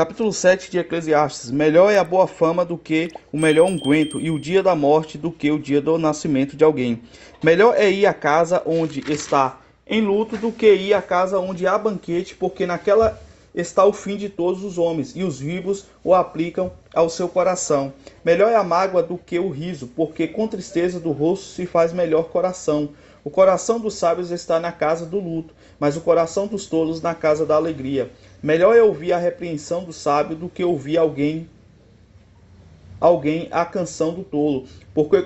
Capítulo 7 de Eclesiastes. Melhor é a boa fama do que o melhor unguento, e o dia da morte do que o dia do nascimento de alguém. Melhor é ir à casa onde está em luto do que ir à casa onde há banquete, porque naquela está o fim de todos os homens, e os vivos o aplicam ao seu coração. Melhor é a mágoa do que o riso, porque com tristeza do rosto se faz melhor coração. O coração dos sábios está na casa do luto, mas o coração dos tolos na casa da alegria. Melhor é ouvir a repreensão do sábio do que ouvir alguém a canção do tolo, porque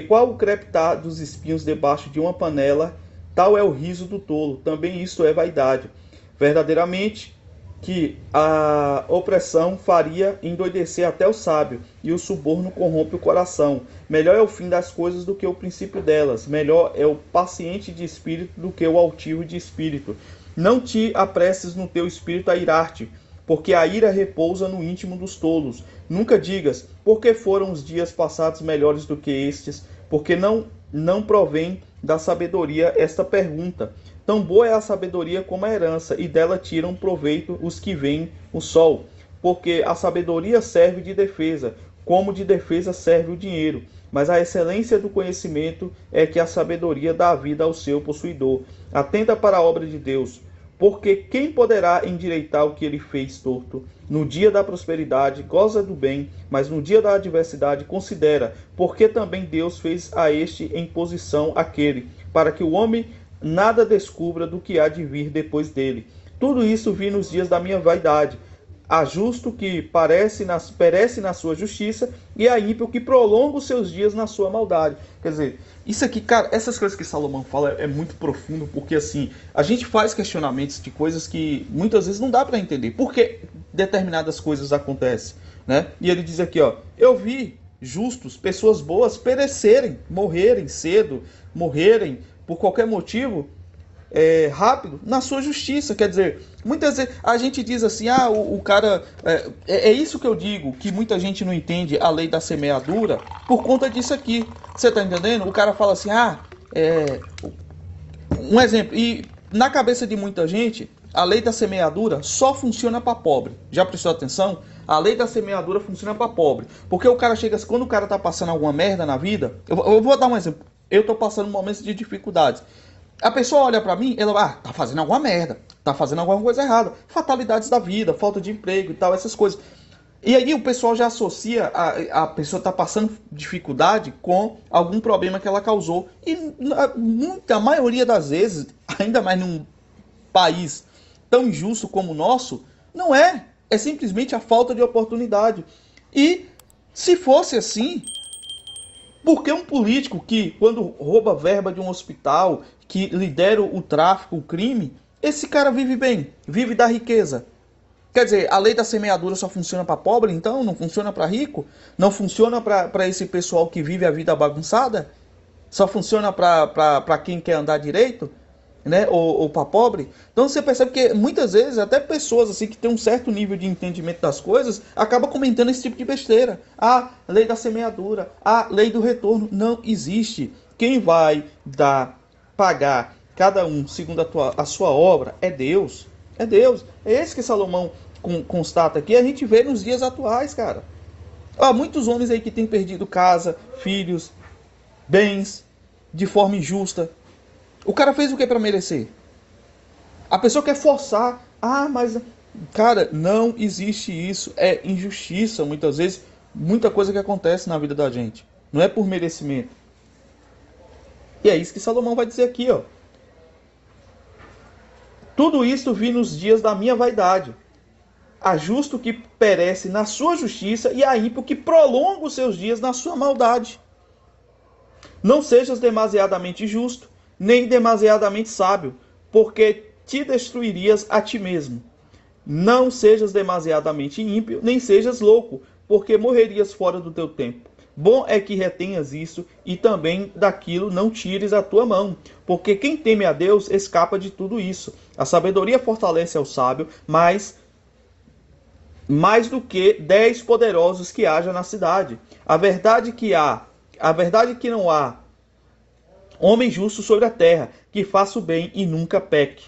qual o crepitar dos espinhos debaixo de uma panela, tal é o riso do tolo, também isto é vaidade. Verdadeiramente que a opressão faria endoidecer até o sábio, e o suborno corrompe o coração. Melhor é o fim das coisas do que o princípio delas. Melhor é o paciente de espírito do que o altivo de espírito. Não te apresses no teu espírito a irar-te, porque a ira repousa no íntimo dos tolos. Nunca digas, por que foram os dias passados melhores do que estes? Porque não provém da sabedoria esta pergunta. Tão boa é a sabedoria como a herança, e dela tiram proveito os que veem o sol. Porque a sabedoria serve de defesa, como de defesa serve o dinheiro. Mas a excelência do conhecimento é que a sabedoria dá vida ao seu possuidor. Atenta para a obra de Deus, porque quem poderá endireitar o que ele fez torto? No dia da prosperidade goza do bem, mas no dia da adversidade considera, porque também Deus fez a este em posição àquele, para que o homem nada descubra do que há de vir depois dele. Tudo isso vi nos dias da minha vaidade. Há justo que perece na sua justiça, e há ímpio que prolonga os seus dias na sua maldade. Quer dizer, isso aqui, cara, essas coisas que Salomão fala é muito profundo, porque assim, a gente faz questionamentos de coisas que muitas vezes não dá para entender. Por que determinadas coisas acontecem, né? E ele diz aqui, ó, eu vi justos, pessoas boas perecerem, morrerem cedo, morrerem por qualquer motivo, rápido, na sua justiça. Quer dizer, muitas vezes a gente diz assim, o cara... É isso que eu digo, que muita gente não entende a lei da semeadura por conta disso aqui. Você tá entendendo? O cara fala assim, um exemplo, e na cabeça de muita gente, a lei da semeadura só funciona para pobre. Já prestou atenção? A lei da semeadura funciona para pobre. Porque o cara chega, quando o cara tá passando alguma merda na vida, eu vou dar um exemplo. Eu tô passando momentos de dificuldades. A pessoa olha pra mim, ela tá fazendo alguma merda, tá fazendo alguma coisa errada. Fatalidades da vida, falta de emprego e tal, essas coisas. E aí o pessoal já associa a pessoa tá passando dificuldade com algum problema que ela causou. E a maioria das vezes, ainda mais num país tão injusto como o nosso, não é. É simplesmente a falta de oportunidade. E se fosse assim, por que um político que, quando rouba verba de um hospital, que lidera o tráfico, o crime, esse cara vive bem, vive da riqueza? Quer dizer, a lei da semeadura só funciona para pobre, então? Não funciona para rico? Não funciona para esse pessoal que vive a vida bagunçada? Só funciona para quem quer andar direito? Né? Ou para pobre? Então você percebe que muitas vezes até pessoas assim que têm um certo nível de entendimento das coisas acabam comentando esse tipo de besteira. Lei da semeadura, lei do retorno. Não existe. Quem vai pagar cada um segundo a sua obra é Deus. É Deus. É esse que Salomão constata aqui. A gente vê nos dias atuais, cara. Há muitos homens aí que têm perdido casa, filhos, bens de forma injusta. O cara fez o que para merecer? A pessoa quer forçar. Mas... Cara, não existe isso. É injustiça, muitas vezes. Muita coisa que acontece na vida da gente. Não é por merecimento. E é isso que Salomão vai dizer aqui, ó. Tudo isso vi nos dias da minha vaidade. Há justo que perece na sua justiça, e há ímpio que prolonga os seus dias na sua maldade. Não sejas demasiadamente justo, nem demasiadamente sábio, porque te destruirias a ti mesmo. Não sejas demasiadamente ímpio, nem sejas louco, porque morrerias fora do teu tempo. Bom é que retenhas isso, e também daquilo não tires a tua mão, porque quem teme a Deus escapa de tudo isso. A sabedoria fortalece ao sábio, mais do que 10 poderosos que haja na cidade. A verdade que não há homem justo sobre a terra, que faça o bem e nunca peque.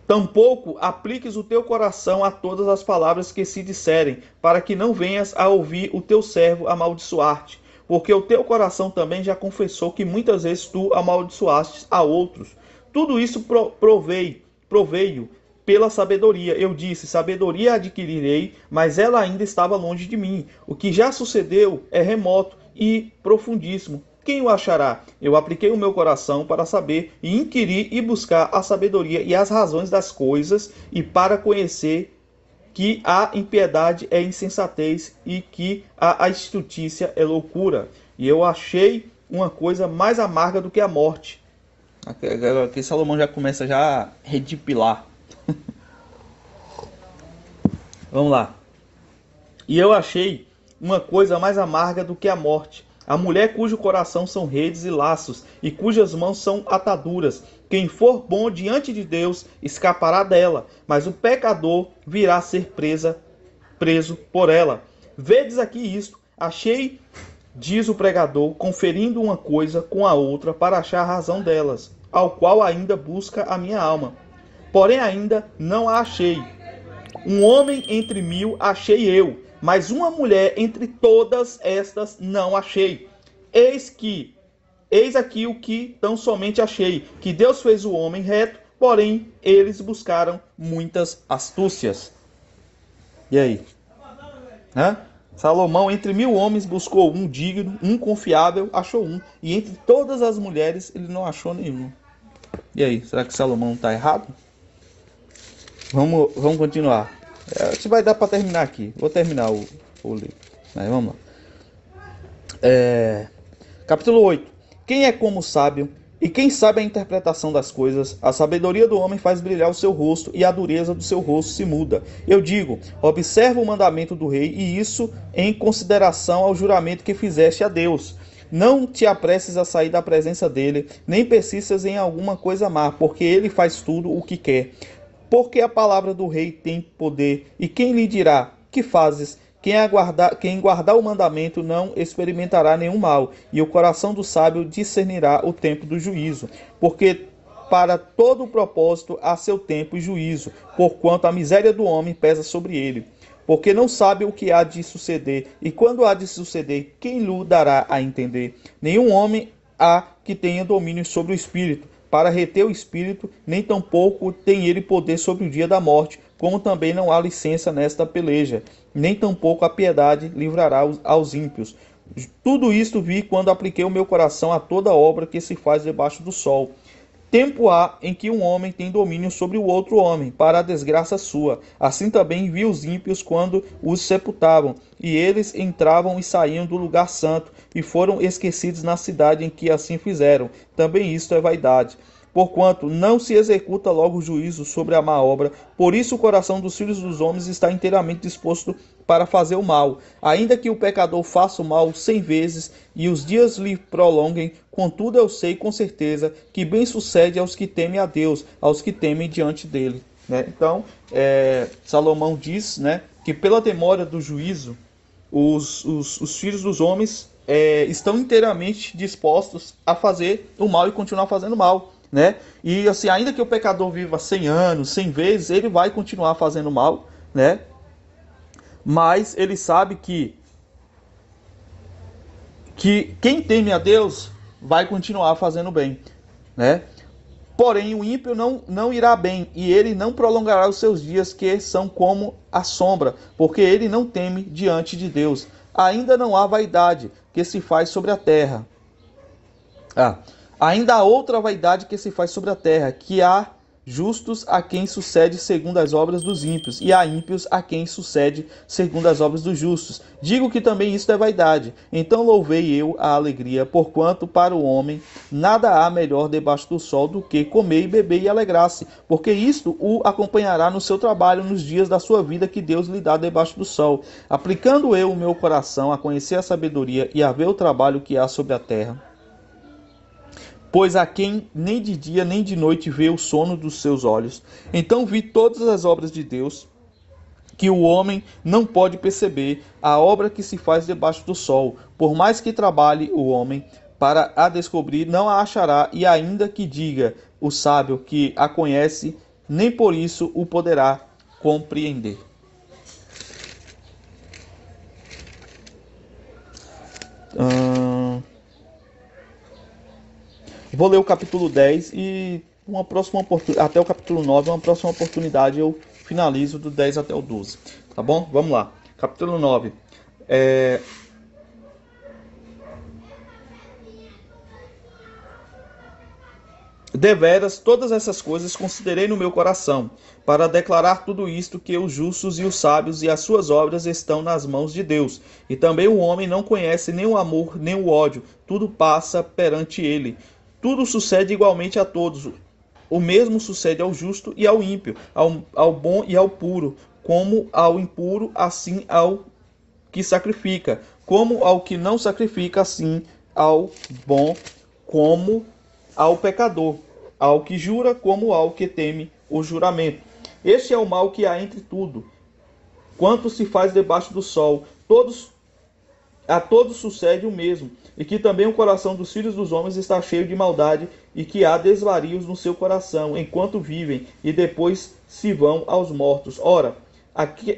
Tampouco apliques o teu coração a todas as palavras que se disserem, para que não venhas a ouvir o teu servo amaldiçoar-te. Porque o teu coração também já confessou que muitas vezes tu amaldiçoaste a outros. Tudo isso proveio pela sabedoria. Eu disse, sabedoria adquirirei, mas ela ainda estava longe de mim. O que já sucedeu é remoto e profundíssimo. Quem o achará? Eu apliquei o meu coração para saber e inquirir e buscar a sabedoria e as razões das coisas, e para conhecer que a impiedade é insensatez e que a estultícia é loucura. E eu achei uma coisa mais amarga do que a morte. Aqui Salomão já começa a redipilar. Vamos lá. E eu achei uma coisa mais amarga do que a morte. A mulher cujo coração são redes e laços, e cujas mãos são ataduras. Quem for bom diante de Deus escapará dela, mas o pecador virá a ser preso por ela. Vedes aqui isto. Achei, diz o pregador, conferindo uma coisa com a outra para achar a razão delas, ao qual ainda busca a minha alma. Porém ainda não a achei. Um homem entre 1000 achei eu, mas uma mulher entre todas estas não achei. Eis aqui o que tão somente achei, que Deus fez o homem reto, porém eles buscaram muitas astúcias. E aí? Salomão, entre 1000 homens, buscou um digno, um confiável, achou um. E entre todas as mulheres, ele não achou nenhum. E aí, será que Salomão está errado? Vamos continuar. Acho que vai dar para terminar aqui. Vou terminar o livro. Mas vamos lá. Capítulo 8. Quem é como o sábio? E quem sabe a interpretação das coisas? A sabedoria do homem faz brilhar o seu rosto, e a dureza do seu rosto se muda. Eu digo, observa o mandamento do rei, e isso em consideração ao juramento que fizeste a Deus. Não te apresses a sair da presença dele, nem persistas em alguma coisa má, porque ele faz tudo o que quer. Porque a palavra do rei tem poder, e quem lhe dirá, que fazes? Quem guardar o mandamento não experimentará nenhum mal, e o coração do sábio discernirá o tempo do juízo. Porque para todo o propósito há seu tempo e juízo, porquanto a miséria do homem pesa sobre ele. Porque não sabe o que há de suceder, e quando há de suceder, quem lhe dará a entender? Nenhum homem há que tenha domínio sobre o espírito, para reter o espírito, nem tampouco tem ele poder sobre o dia da morte, como também não há licença nesta peleja, nem tampouco a piedade livrará aos ímpios. Tudo isto vi quando apliquei o meu coração a toda obra que se faz debaixo do sol. Tempo há em que um homem tem domínio sobre o outro homem, para a desgraça sua. Assim também vi os ímpios quando os sepultavam, e eles entravam e saíam do lugar santo, e foram esquecidos na cidade em que assim fizeram. Também isto é vaidade. Porquanto não se executa logo o juízo sobre a má obra, por isso o coração dos filhos dos homens está inteiramente disposto para fazer o mal. Ainda que o pecador faça o mal 100 vezes e os dias lhe prolonguem, contudo eu sei com certeza que bem sucede aos que temem a Deus, aos que temem diante dele. Então, Salomão diz, que pela demora do juízo, os filhos dos homens estão inteiramente dispostos a fazer o mal e continuar fazendo mal. E assim, ainda que o pecador viva 100 anos, 100 vezes, ele vai continuar fazendo mal, mas ele sabe que quem teme a Deus vai continuar fazendo bem, Porém o ímpio não irá bem, e ele não prolongará os seus dias, que são como a sombra, porque ele não teme diante de Deus. Ainda não há vaidade que se faz sobre a terra. Ainda há outra vaidade que se faz sobre a terra, que há justos a quem sucede segundo as obras dos ímpios, e há ímpios a quem sucede segundo as obras dos justos. Digo que também isto é vaidade. Então louvei eu a alegria, porquanto para o homem nada há melhor debaixo do sol do que comer e beber e alegrar-se, porque isto o acompanhará no seu trabalho nos dias da sua vida que Deus lhe dá debaixo do sol. Aplicando eu o meu coração a conhecer a sabedoria e a ver o trabalho que há sobre a terra, pois a quem nem de dia nem de noite vê o sono dos seus olhos. Então vi todas as obras de Deus, que o homem não pode perceber, a obra que se faz debaixo do sol. Por mais que trabalhe o homem para a descobrir, não a achará, e ainda que diga o sábio que a conhece, nem por isso o poderá compreender. Vou ler o capítulo 10 e uma próxima até o capítulo 9, uma próxima oportunidade eu finalizo do 10 até o 12. Tá bom? Vamos lá. Capítulo 9. Deveras, todas essas coisas considerei no meu coração, para declarar tudo isto, que os justos e os sábios e as suas obras estão nas mãos de Deus. E também o homem não conhece nem o amor, nem o ódio, tudo passa perante ele. Tudo sucede igualmente a todos. O mesmo sucede ao justo e ao ímpio, ao bom e ao puro, como ao impuro, assim ao que sacrifica, como ao que não sacrifica, assim ao bom, como ao pecador, ao que jura, como ao que teme o juramento. Este é o mal que há entre tudo, quanto se faz debaixo do sol. A todos sucede o mesmo, e que também o coração dos filhos dos homens está cheio de maldade, e que há desvarios no seu coração, enquanto vivem, e depois se vão aos mortos. Ora,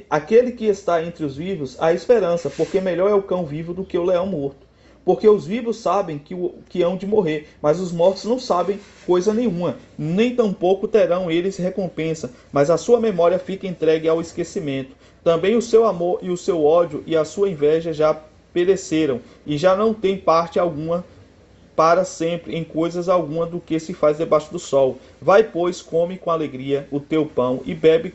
aquele que está entre os vivos há esperança, porque melhor é o cão vivo do que o leão morto. Porque os vivos sabem que hão de morrer, mas os mortos não sabem coisa nenhuma, nem tampouco terão eles recompensa, mas a sua memória fica entregue ao esquecimento. Também o seu amor e o seu ódio e a sua inveja já pereceram, e já não tem parte alguma para sempre em coisas alguma do que se faz debaixo do sol. Vai, pois, come com alegria o teu pão e bebe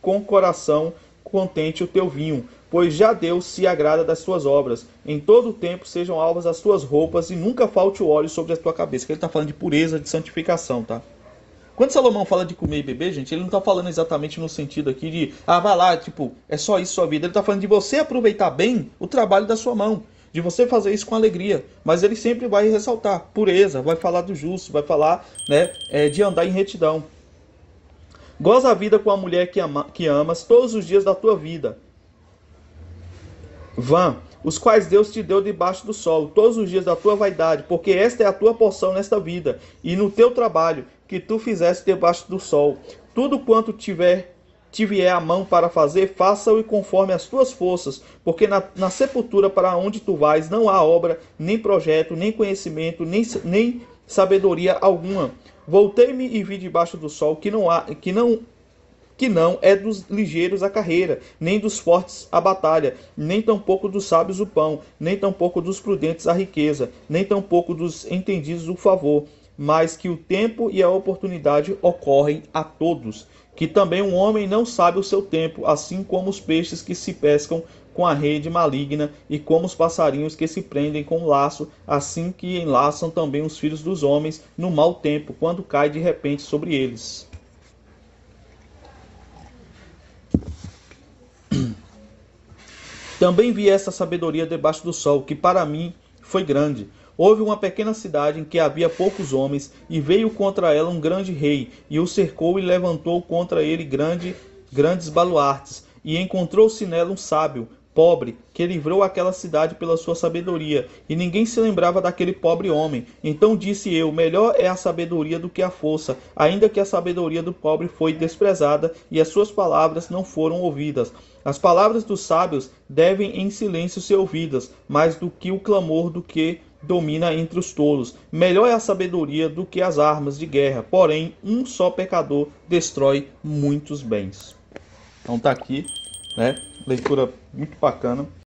com coração contente o teu vinho, pois já Deus se agrada das tuas obras. Em todo o tempo sejam alvas as tuas roupas e nunca falte o óleo sobre a tua cabeça. Que ele está falando de pureza, de santificação, tá? Quando Salomão fala de comer e beber, gente, ele não está falando exatamente no sentido aqui de, vai lá, tipo, é só isso sua vida. Ele está falando de você aproveitar bem o trabalho da sua mão, de você fazer isso com alegria. Mas ele sempre vai ressaltar pureza, vai falar do justo, vai falar, né, de andar em retidão. Goza a vida com a mulher que amas todos os dias da tua vida. Vã, os quais Deus te deu debaixo do sol, todos os dias da tua vaidade, porque esta é a tua porção nesta vida, e no teu trabalho, que tu fizeste debaixo do sol. Tudo quanto te vier a mão para fazer, faça-o conforme as tuas forças, porque na sepultura para onde tu vais não há obra, nem projeto, nem conhecimento, nem sabedoria alguma. Voltei-me e vi debaixo do sol que não é dos ligeiros a carreira, nem dos fortes a batalha, nem tampouco dos sábios o pão, nem tampouco dos prudentes a riqueza, nem tampouco dos entendidos o favor, mas que o tempo e a oportunidade ocorrem a todos. Que também um homem não sabe o seu tempo, assim como os peixes que se pescam com a rede maligna, e como os passarinhos que se prendem com o laço, assim que enlaçam também os filhos dos homens no mau tempo, quando cai de repente sobre eles. Também vi essa sabedoria debaixo do sol, que para mim foi grande. Houve uma pequena cidade em que havia poucos homens, e veio contra ela um grande rei, e o cercou e levantou contra ele grandes baluartes, e encontrou-se nela um sábio, pobre, que livrou aquela cidade pela sua sabedoria, e ninguém se lembrava daquele pobre homem. Então disse eu, melhor é a sabedoria do que a força, ainda que a sabedoria do pobre foi desprezada, e as suas palavras não foram ouvidas. As palavras dos sábios devem em silêncio ser ouvidas, mais do que o clamor do que domina entre os tolos. Melhor é a sabedoria do que as armas de guerra, porém um só pecador destrói muitos bens. Então tá aqui, né? Leitura muito bacana.